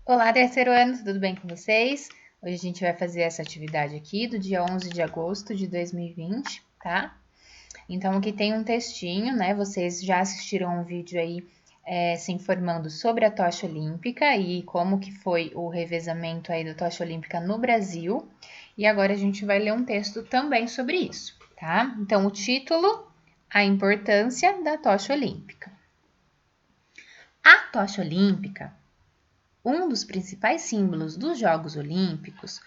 Olá, terceiro ano, tudo bem com vocês? Hoje a gente vai fazer essa atividade aqui do dia 11 de agosto de 2020, tá? Então, aqui tem um textinho, né? Vocês já assistiram um vídeo aí se informando sobre a tocha olímpica e como que foi o revezamento aí da tocha olímpica no Brasil. E agora a gente vai ler um texto também sobre isso, tá? Então, o título, A Importância da Tocha Olímpica. A tocha olímpica, um dos principais símbolos dos Jogos Olímpicos,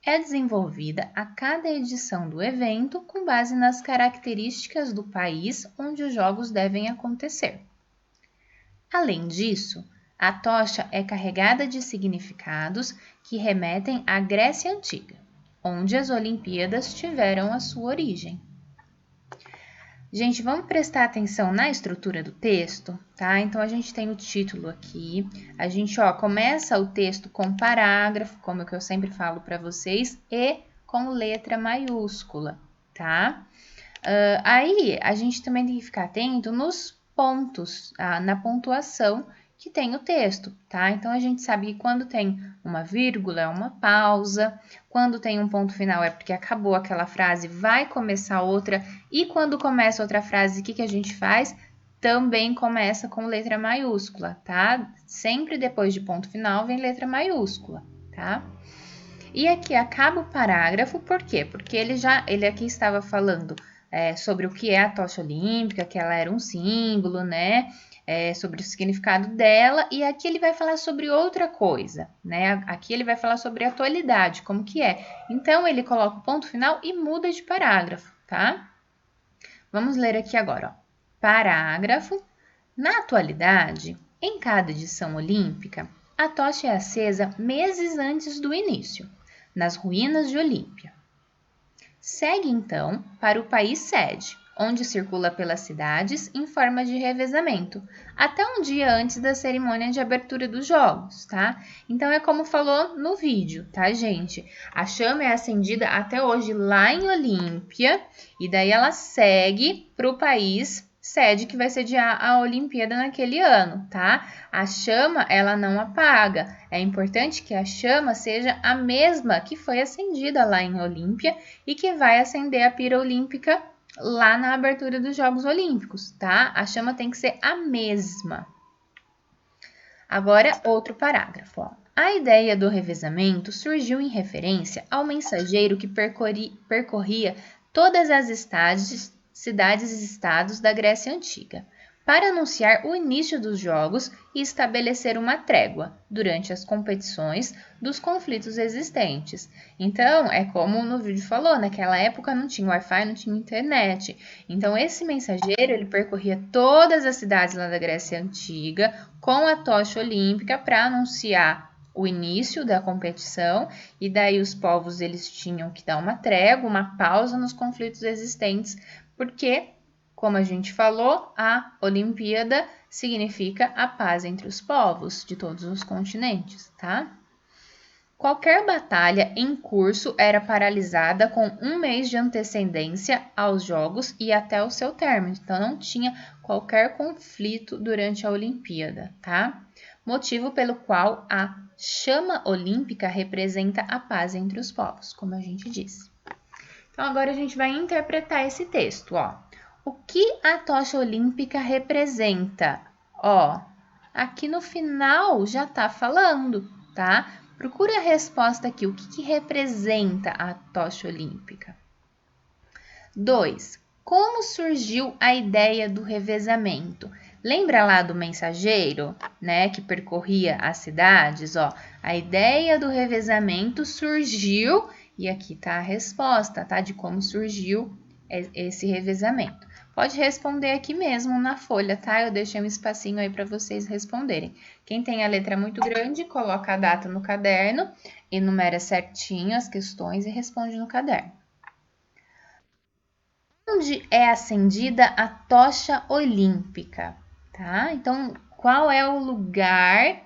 é desenvolvida a cada edição do evento com base nas características do país onde os Jogos devem acontecer. Além disso, a tocha é carregada de significados que remetem à Grécia Antiga, onde as Olimpíadas tiveram a sua origem. Gente, vamos prestar atenção na estrutura do texto, tá? Então, a gente tem o título aqui, a gente, começa o texto com parágrafo, como é que eu sempre falo para vocês, e com letra maiúscula, tá? Aí, a gente também tem que ficar atento nos pontos, na pontuação que tem o texto, tá? Então, a gente sabe que quando tem uma vírgula é uma pausa, quando tem um ponto final é porque acabou aquela frase, vai começar outra, e quando começa outra frase, o que a gente faz? Também começa com letra maiúscula, tá? Sempre depois de ponto final vem letra maiúscula, tá? E aqui acaba o parágrafo, por quê? Porque ele aqui estava falando sobre o que é a tocha olímpica, que ela era um símbolo, né? Sobre o significado dela, e aqui ele vai falar sobre outra coisa, né? Aqui ele vai falar sobre a atualidade, como que é. Então, ele coloca o ponto final e muda de parágrafo, tá? Vamos ler aqui agora, ó. Parágrafo. Na atualidade, em cada edição olímpica, a tocha é acesa meses antes do início, nas ruínas de Olímpia. Segue então para o país sede, onde circula pelas cidades em forma de revezamento, até um dia antes da cerimônia de abertura dos jogos, tá? Então é como falou no vídeo, tá, gente? A chama é acendida até hoje lá em Olímpia e daí ela segue para o país sede que vai sediar a Olimpíada naquele ano, tá? A chama, ela não apaga. É importante que a chama seja a mesma que foi acendida lá em Olímpia e que vai acender a pira olímpica lá na abertura dos Jogos Olímpicos, tá? A chama tem que ser a mesma. Agora, outro parágrafo, ó. A ideia do revezamento surgiu em referência ao mensageiro que percorria todas as cidades e estados da Grécia Antiga, para anunciar o início dos jogos e estabelecer uma trégua, durante as competições, dos conflitos existentes. Então, é como no vídeo falou, naquela época não tinha Wi-Fi, não tinha internet. Então, esse mensageiro, ele percorria todas as cidades lá da Grécia Antiga com a tocha olímpica para anunciar o início da competição, e daí os povos eles tinham que dar uma trégua, uma pausa nos conflitos existentes, porque, como a gente falou, a Olimpíada significa a paz entre os povos de todos os continentes, tá? Qualquer batalha em curso era paralisada com um mês de antecedência aos Jogos e até o seu término. Então, não tinha qualquer conflito durante a Olimpíada, tá? Motivo pelo qual a chama olímpica representa a paz entre os povos, como a gente disse. Então, agora a gente vai interpretar esse texto, ó. O que a tocha olímpica representa? Ó, aqui no final já tá falando, tá? Procura a resposta aqui. O que representa a tocha olímpica? 2. Como surgiu a ideia do revezamento? Lembra lá do mensageiro, né, que percorria as cidades? Ó, a ideia do revezamento surgiu, e aqui está a resposta, tá, de como surgiu esse revezamento. Pode responder aqui mesmo na folha, tá? Eu deixei um espacinho aí para vocês responderem. Quem tem a letra muito grande, coloca a data no caderno, enumera certinho as questões e responde no caderno. Onde é acendida a tocha olímpica, tá? Então, qual é o lugar,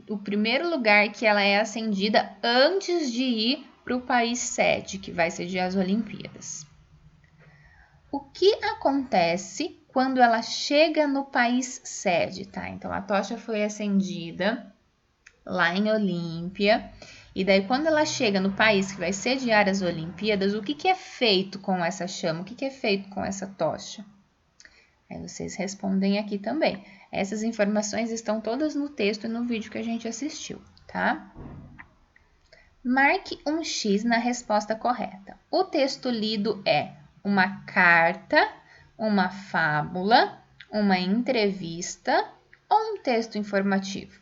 o primeiro lugar que ela é acendida antes de ir para o país sede, que vai sediar as Olimpíadas? O que acontece quando ela chega no país sede, tá? Então, a tocha foi acendida lá em Olímpia. E daí, quando ela chega no país que vai sediar as Olimpíadas, o que é feito com essa chama? O que é feito com essa tocha? Aí vocês respondem aqui também. Essas informações estão todas no texto e no vídeo que a gente assistiu, tá? Marque um X na resposta correta. O texto lido é uma carta, uma fábula, uma entrevista ou um texto informativo.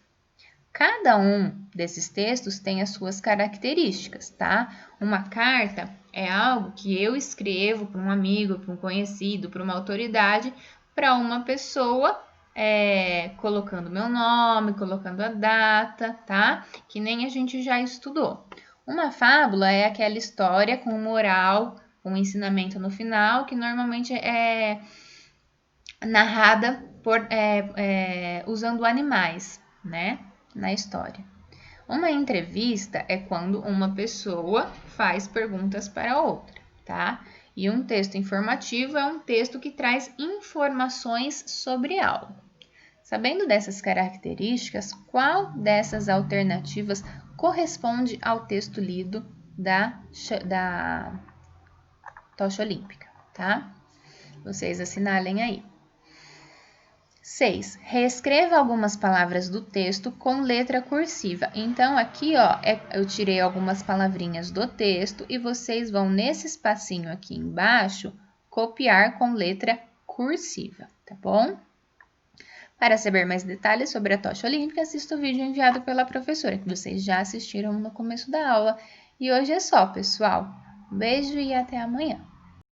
Cada um desses textos tem as suas características, tá? Uma carta é algo que eu escrevo para um amigo, para um conhecido, para uma autoridade, para uma pessoa, colocando meu nome, colocando a data, tá? Que nem a gente já estudou. Uma fábula é aquela história com moral, com ensinamento no final, que normalmente é narrada usando animais, né? Na história. Uma entrevista é quando uma pessoa faz perguntas para outra, tá? E um texto informativo é um texto que traz informações sobre algo. Sabendo dessas características, qual dessas alternativas corresponde ao texto lido da tocha olímpica, tá? Vocês assinalem aí. 6. Reescreva algumas palavras do texto com letra cursiva. Então, aqui, ó, eu tirei algumas palavrinhas do texto e vocês vão nesse espacinho aqui embaixo copiar com letra cursiva, tá bom? Para saber mais detalhes sobre a tocha olímpica, assista o vídeo enviado pela professora, que vocês já assistiram no começo da aula. E hoje é só, pessoal. Um beijo e até amanhã.